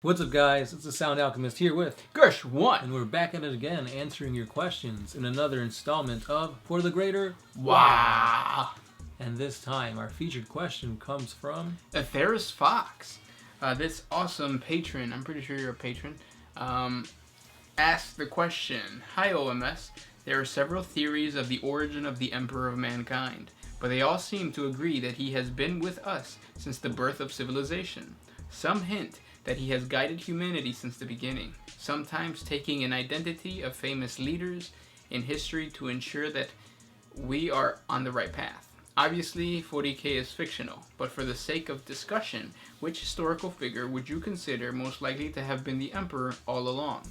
What's up, guys? It's the Sound Alchemist here with Gersh1, and we're back at it again, answering your questions in another installment of For the Greater Wow. And this time, our featured question comes from Atheris Fox. This awesome patron, I'm pretty sure you're a patron, asked the question, "Hi OMS, there are several theories of the origin of the Emperor of Mankind, but they all seem to agree that he has been with us since the birth of civilization. Some hint that he has guided humanity since the beginning, sometimes taking an identity of famous leaders in history to ensure that we are on the right path. Obviously, 40k is fictional, but for the sake of discussion, which historical figure would you consider most likely to have been the Emperor all along?"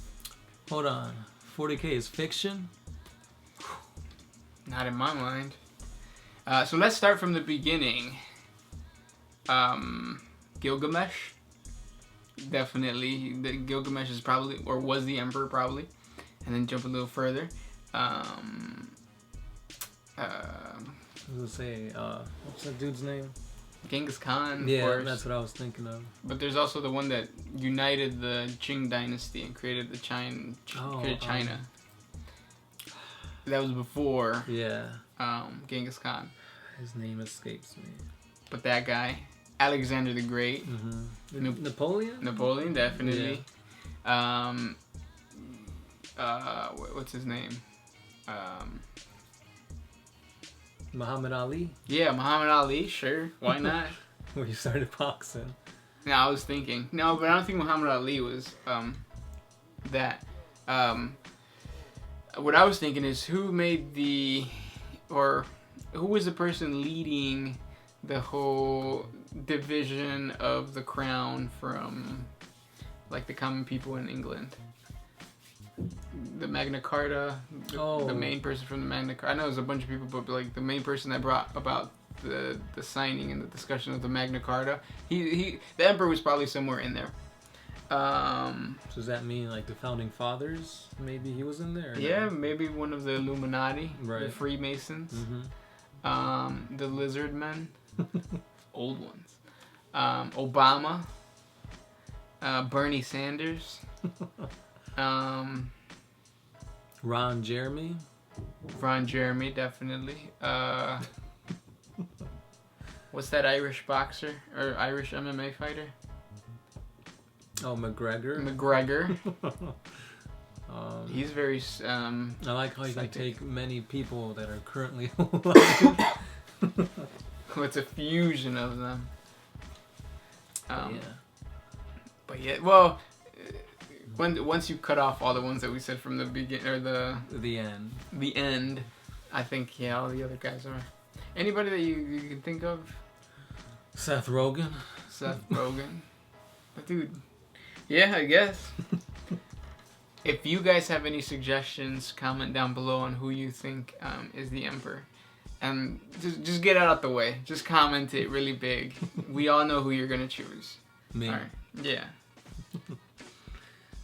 Hold on. 40k is fiction? Not in my mind. So let's start from the beginning. Gilgamesh. Definitely, Gilgamesh is probably, or was the Emperor probably. And then jump a little further. I was gonna say, what's that dude's name? Genghis Khan, Yeah, of course. that's what I was thinking of. But there's also the one that united the Qing dynasty and created the China. That was before Genghis Khan. His name escapes me. But that guy, Alexander the Great. Mm-hmm. Napoleon? Napoleon, definitely. Yeah. What's his name? Muhammad Ali? Yeah, Muhammad Ali, sure. Why not? Where he started boxing. No, I was thinking. No, but I don't think Muhammad Ali was that. What I was thinking is who was the person leading the whole division of the crown from, like, the common people in England. The Magna Carta, the main person from the Magna Carta. I know there's a bunch of people, but like the main person that brought about the signing and the discussion of the Magna Carta, the Emperor was probably somewhere in there. So does that mean like the founding fathers? Maybe he was in there? Yeah, no? Maybe one of the Illuminati, right. The Freemasons, the Lizard Men, old ones, Obama, Bernie Sanders, Ron Jeremy, definitely. What's that Irish boxer or Irish MMA fighter? Oh, McGregor. He's very. I like how you can take many people that are currently alive. It's a fusion of them. Yeah. But yeah, well, once you cut off all the ones that we said from the beginning or the end, I think all the other guys are. Anybody that you can think of? Seth Rogen. But dude, yeah, I guess. If you guys have any suggestions, comment down below on who you think is the Emperor. And just get it out the way. Just comment it really big. We all know who you're going to choose. Me. All right. Yeah.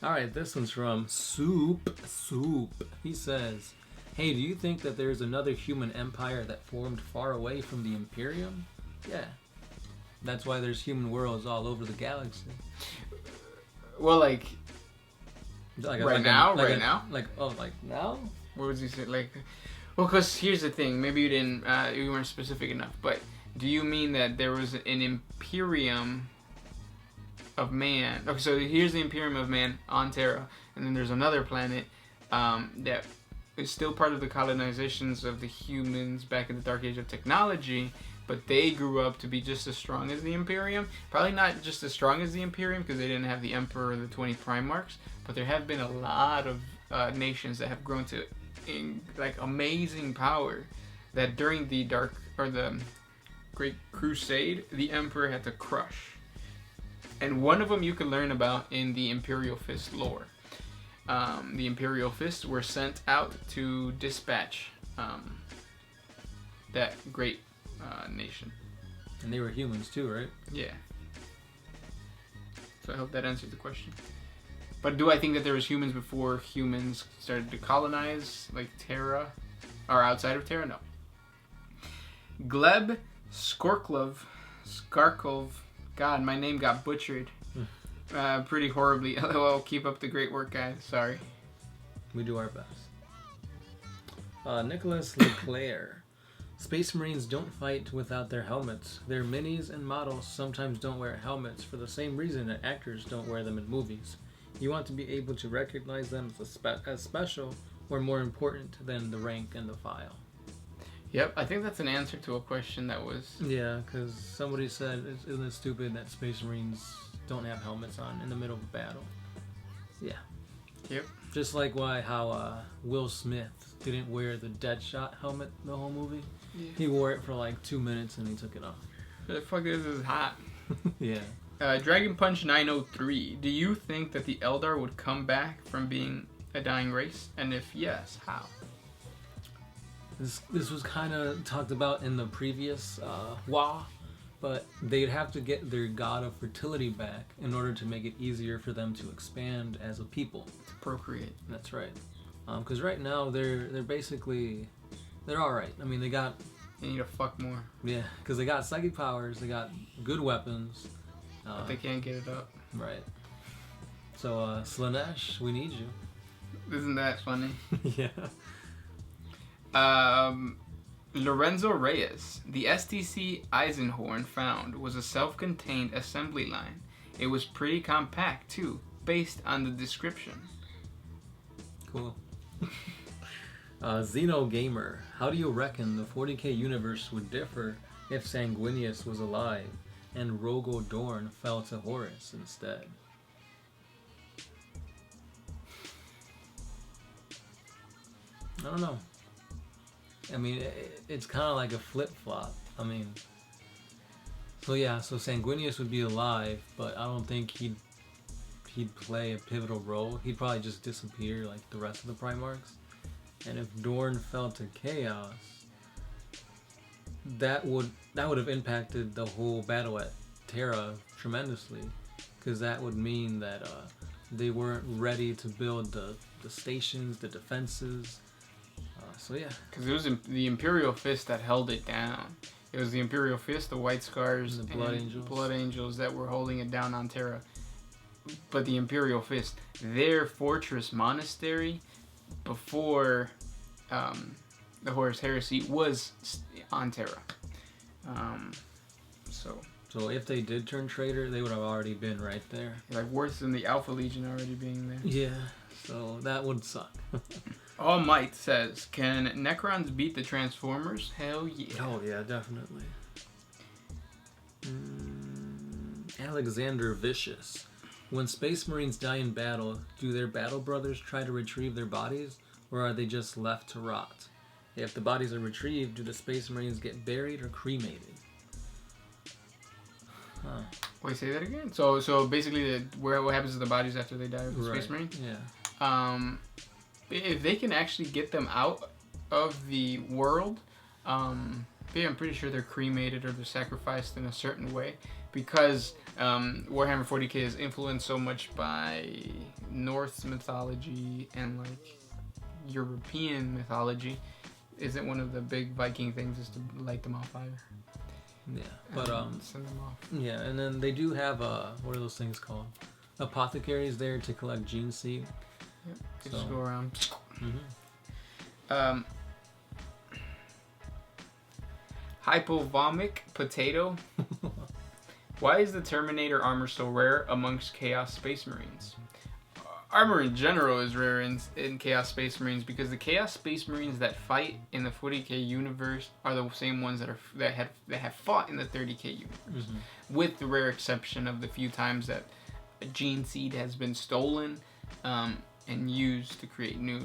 Alright, this one's from Soup. He says, "Hey, do you think that there's another human empire that formed far away from the Imperium?" Yeah. That's why there's human worlds all over the galaxy. Well, right now? Like now? What would you say? Well, because here's the thing. Maybe you weren't specific enough. But do you mean that there was an Imperium of man? Okay, so here's the Imperium of man on Terra, and then there's another planet that is still part of the colonizations of the humans back in the Dark Age of technology, but they grew up to be just as strong as the Imperium. Probably not just as strong as the Imperium because they didn't have the Emperor or the 20 Primarchs, but there have been a lot of nations that have grown to amazing power that during the Great Crusade, the Emperor had to crush. And one of them you can learn about in the Imperial Fist lore. The Imperial Fists were sent out to dispatch that great nation. And they were humans too, right? Yeah. So I hope that answered the question. But do I think that there was humans before humans started to colonize, like Terra, or outside of Terra? No. Gleb Skarkov, God, my name got butchered. Pretty horribly. LOL, keep up the great work, guys. Sorry. We do our best. Nicholas Leclerc. Space Marines don't fight without their helmets. Their minis and models sometimes don't wear helmets for the same reason that actors don't wear them in movies. You want to be able to recognize them as special or more important than the rank and the file. Yep, I think that's an answer to a question that was... Yeah, because somebody said, isn't it stupid that Space Marines don't have helmets on in the middle of a battle? Yeah. Yep. Just like how Will Smith didn't wear the Deadshot helmet the whole movie. Yeah. He wore it for like 2 minutes and he took it off. The fuck, this is hot. Yeah. Dragon Punch 903. Do you think that the Eldar would come back from being a dying race? And if yes, how? This was kind of talked about in the previous WA, but they'd have to get their god of fertility back in order to make it easier for them to expand as a people. To procreate. That's right. Because right now they're basically, they're alright. I mean, they need to fuck more. Yeah, because they got psychic powers, they got good weapons. But they can't get it up. Right. So, Slanesh, we need you. Isn't that funny? Yeah. Lorenzo Reyes. The STC Eisenhorn found was a self-contained assembly line. It was pretty compact, too, based on the description. Cool. Xeno Gamer. How do you reckon the 40k universe would differ if Sanguinius was alive and Rogo Dorn fell to Horus instead? I don't know. I mean, it's kind of like a flip-flop. I mean, so Sanguinius would be alive, but I don't think he'd play a pivotal role. He'd probably just disappear like the rest of the Primarchs. And if Dorn fell to Chaos, that would have impacted the whole battle at Terra tremendously, because that would mean that they weren't ready to build the stations, the defenses. So yeah. Because it was the Imperial Fist that held it down. It was the Imperial Fist, the White Scars, and the Blood Angels that were holding it down on Terra. But the Imperial Fist, their fortress monastery, before the Horus Heresy, was on Terra. So if they did turn traitor, they would have already been right there. Like worse than the Alpha Legion already being there. Yeah, so that would suck. All Might says, can Necrons beat the Transformers? Hell yeah. Oh yeah, definitely. Alexander Vicious. When Space Marines die in battle, do their battle brothers try to retrieve their bodies, or are they just left to rot? If the bodies are retrieved, do the Space Marines get buried or cremated? Huh. Wait, say that again? So basically, what happens to the bodies after they die with the Space Marine? Yeah. If they can actually get them out of the world, I'm pretty sure they're cremated or they're sacrificed in a certain way, because Warhammer 40k is influenced so much by Norse mythology and like European mythology. Isn't one of the big Viking things is to light them on fire? Yeah, but send them off. Yeah, and then they do have what are those things called? Apothecaries there to collect gene seed. Yep. So, just go around. Mm-hmm. Hypovomic Potato. Why is the Terminator armor so rare amongst Chaos Space Marines? Armor in general is rare in Chaos Space Marines because the Chaos Space Marines that fight in the 40k universe are the same ones that have fought in the 30k universe, with the rare exception of the few times that a gene seed has been stolen and used to create new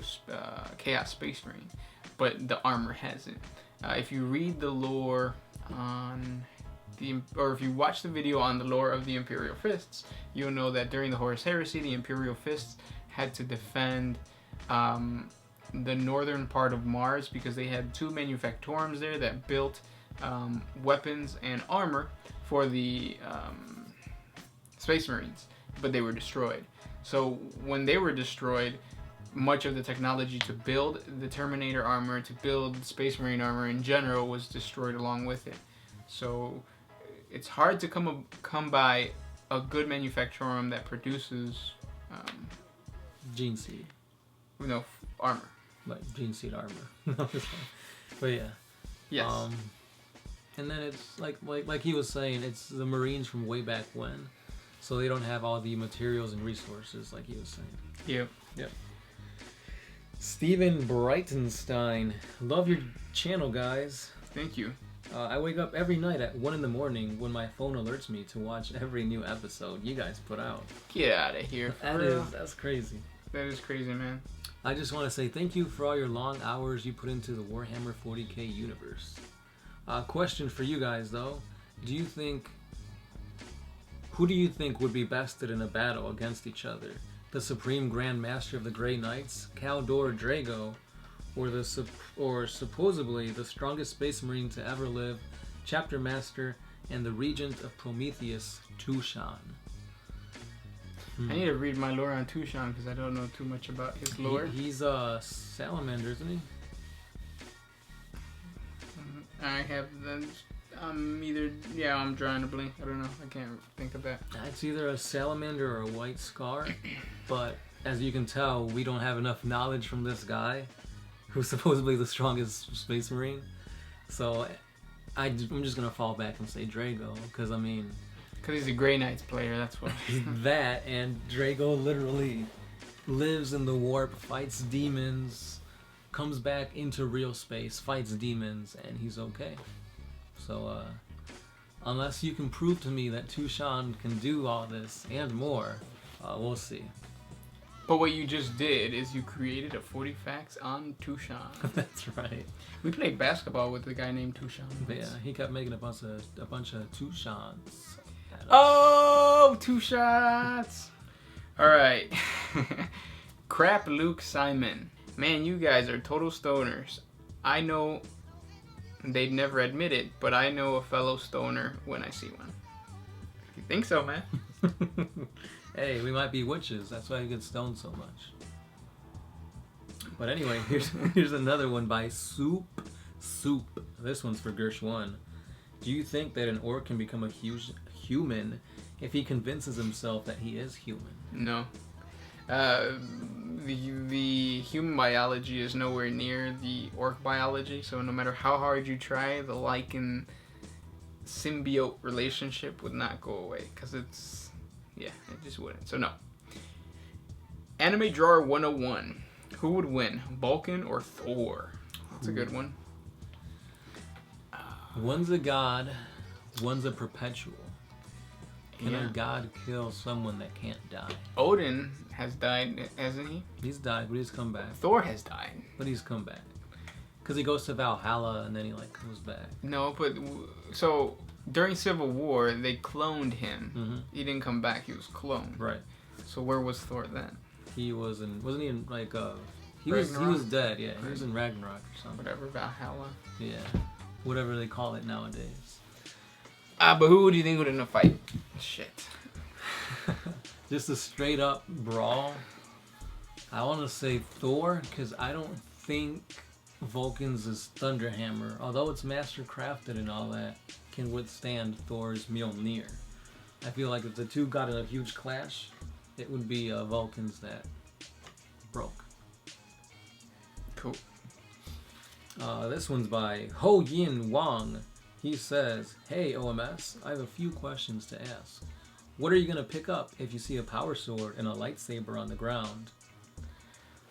Chaos Space Marine, but the armor hasn't. If you read the lore on or if you watch the video on the lore of the Imperial Fists, you'll know that during the Horus Heresy, the Imperial Fists had to defend the northern part of Mars because they had two manufactorums there that built weapons and armor for the Space Marines, but they were destroyed. So when they were destroyed, much of the technology to build the Terminator armor, to build Space Marine armor in general, was destroyed along with it. So it's hard to come by a good manufacturer that produces, Gene Seed. Armor. Like Gene Seed armor. But yeah. Yes. And then it's like he was saying, it's the Marines from way back when, so they don't have all the materials and resources like he was saying. Yep. Steven Breitenstein, love your channel, guys. Thank you. I wake up every night at 1 in the morning when my phone alerts me to watch every new episode you guys put out. Get out of here. That's crazy. That is crazy, man. I just want to say thank you for all your long hours you put into the Warhammer 40k universe. Question for you guys though, who do you think would be bested in a battle against each other? The Supreme Grand Master of the Grey Knights, Kaldor Drago, or supposedly the strongest Space Marine to ever live, Chapter Master, and the Regent of Prometheus, Tushan? I need to read my lore on Tushan because I don't know too much about his lore. He's a salamander, isn't he? I have the. I'm drawing a blank. I don't know. I can't think of that. It's either a salamander or a white scar, but as you can tell, we don't have enough knowledge from this guy, who's supposedly the strongest Space Marine. So I'm just gonna fall back and say Drago, because Because he's a Grey Knights player, that's why. that, and Drago literally lives in the warp, fights demons, comes back into real space, fights demons, and he's okay. So, unless you can prove to me that Tushan can do all this and more, we'll see. But what you just did is you created a 40 facts on Tushan. That's right. We played basketball with a guy named Tushan. But yeah, he kept making a bunch of Tushans. Oh, 2 shots! Alright. Crap Luke Simon. Man, you guys are total stoners. I know they'd never admit it, but I know a fellow stoner when I see one. You think so, man? Hey, we might be witches. That's why we get stoned so much. But anyway, here's another one by Soup. This one's for Gersh1. Do you think that an orc can become a human if he convinces himself that he is human? No. The human biology is nowhere near the orc biology, so no matter how hard you try, the Lycan symbiote relationship would not go away, because it just wouldn't. So no. Anime Drawer 101. Who would win, Vulcan or Thor? That's a good one. One's a god, one's a perpetual. Can a god kill someone that can't die? Odin has died, hasn't he? He's died, but he's come back. Thor has died. But he's come back. Because he goes to Valhalla and then he comes back. No, but so during Civil War, they cloned him. Mm-hmm. He didn't come back, he was cloned. Right. So where was Thor then? He wasn't he in he Ragnarok? was dead, yeah. He was in Ragnarok or something. Whatever, Valhalla. Yeah. Whatever they call it nowadays. But who do you think would in a fight? Shit. Just a straight up brawl. I want to say Thor, because I don't think Vulcan's Thunderhammer, although it's master crafted and all that, can withstand Thor's Mjolnir. I feel like if the two got in a huge clash, it would be Vulcan's that broke. Cool. This one's by Ho Yin Wang. He says, "Hey OMS, I have a few questions to ask. What are you gonna pick up if you see a power sword and a lightsaber on the ground?"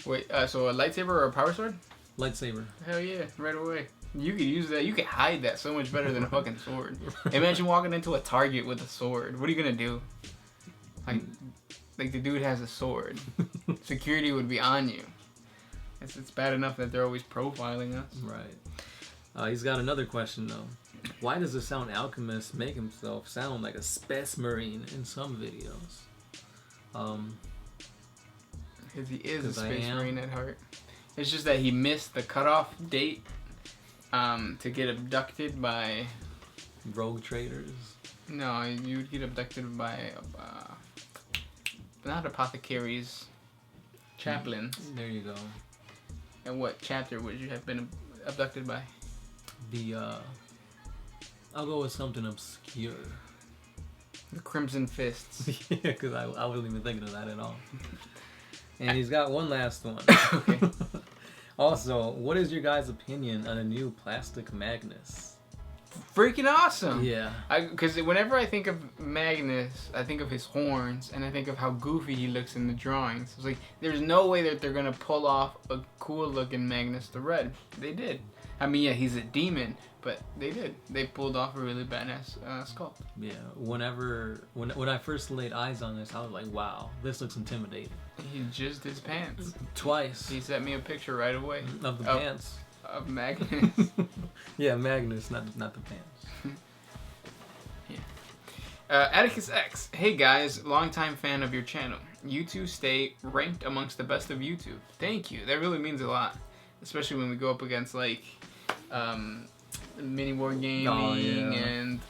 Wait, so a lightsaber or a power sword? Lightsaber. Hell yeah, right away. You could use that. You could hide that so much better than a fucking sword. Imagine walking into a Target with a sword. What are you gonna do? Like the dude has a sword. Security would be on you. It's bad enough that they're always profiling us. Right. He's got another question though. Why does the Sound Alchemist make himself sound like a Space Marine in some videos? Because he is a Space Marine at heart. It's just that he missed the cutoff date to get abducted by... rogue traders? No, you would get abducted by... not apothecaries, chaplains. There you go. And what chapter would you have been abducted by? I'll go with something obscure. The Crimson Fists. Yeah, because I wasn't even thinking of that at all. And he's got one last one. Okay. Also, what is your guys' opinion on a new plastic Magnus? Freaking awesome! Yeah. Because whenever I think of Magnus, I think of his horns, and I think of how goofy he looks in the drawings. It's like, there's no way that they're going to pull off a cool-looking Magnus the Red. They did. I mean, yeah, he's a demon, but they did. They pulled off a really badass sculpt. Yeah. When I first laid eyes on this, I was like, wow, this looks intimidating. He jizzed his pants. Twice. He sent me a picture right away. Of the pants. Of Magnus. Yeah, Magnus, not the pants. Yeah. Atticus X. Hey guys, longtime fan of your channel. You two stay ranked amongst the best of YouTube. Thank you. That really means a lot. Especially when we go up against like Mini War Gaming and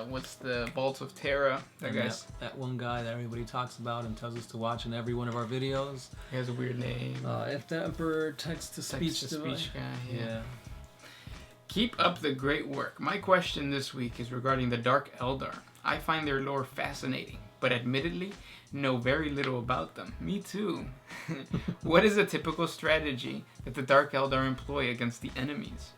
what's the Vaults of Terra. That one guy that everybody talks about and tells us to watch in every one of our videos. He has a weird name. If the Emperor text-to-speech guy. Yeah. Keep up the great work. My question this week is regarding the Dark Eldar. I find their lore fascinating, but admittedly know very little about them. Me too. What is a typical strategy that the Dark Eldar employ against the enemies?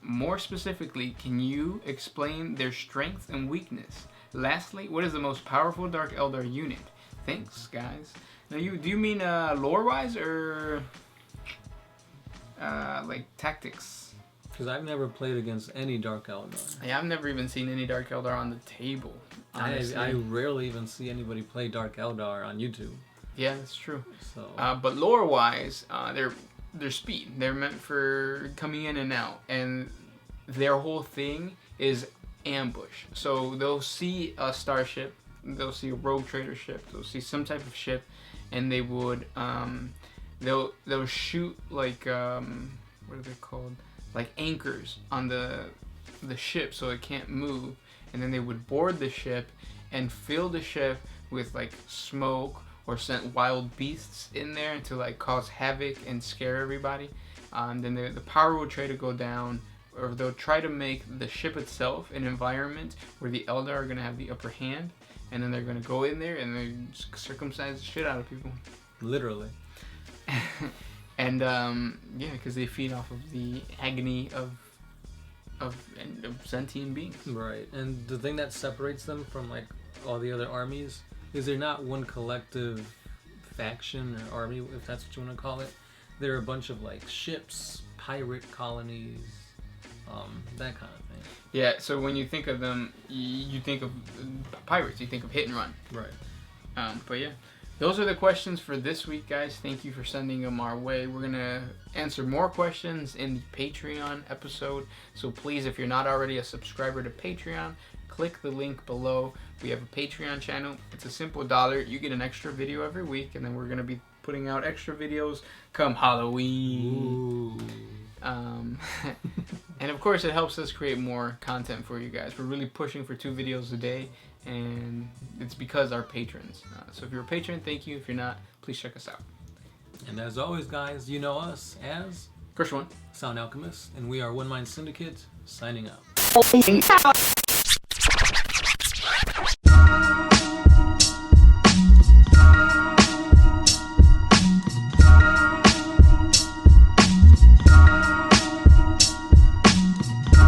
More specifically, can you explain their strength and weakness? Lastly, what is the most powerful Dark Eldar unit? Thanks, guys. Now, do you mean lore-wise or like tactics? Because I've never played against any Dark Eldar. Yeah, I've never even seen any Dark Eldar on the table. I rarely even see anybody play Dark Eldar on YouTube. Yeah, that's true. So, but lore-wise, they're speed. They're meant for coming in and out, and their whole thing is ambush. So they'll see a starship, they'll see a rogue trader ship, they'll see some type of ship, and they would they'll shoot like what are they called? Like anchors on the ship so it can't move, and then they would board the ship and fill the ship with like smoke or sent wild beasts in there to like cause havoc and scare everybody. Then the power will try to go down, or they'll try to make the ship itself an environment where the Eldar are going to have the upper hand, and then they're going to go in there and they circumcise the shit out of people. Literally. And yeah, because they feed off of the agony of sentient beings. Right, and the thing that separates them from like all the other armies is they're not one collective faction or army, if that's what you want to call it. They're a bunch of like ships, pirate colonies, that kind of thing. Yeah, so when you think of them, you think of pirates, you think of hit and run. Right. But yeah, those are the questions for this week, guys. Thank you for sending them our way. We're going to answer more questions in the Patreon episode. So please, if you're not already a subscriber to Patreon, click the link below. We have a Patreon channel. It's a simple $1. You get an extra video every week, and then we're going to be putting out extra videos come Halloween. Ooh. And of course, it helps us create more content for you guys. We're really pushing for 2 videos a day, and it's because our patrons. So if you're a patron, thank you. If you're not, please check us out. And as always, guys, you know us as First one. Sound Alchemist, and we are One Mind Syndicate, signing out.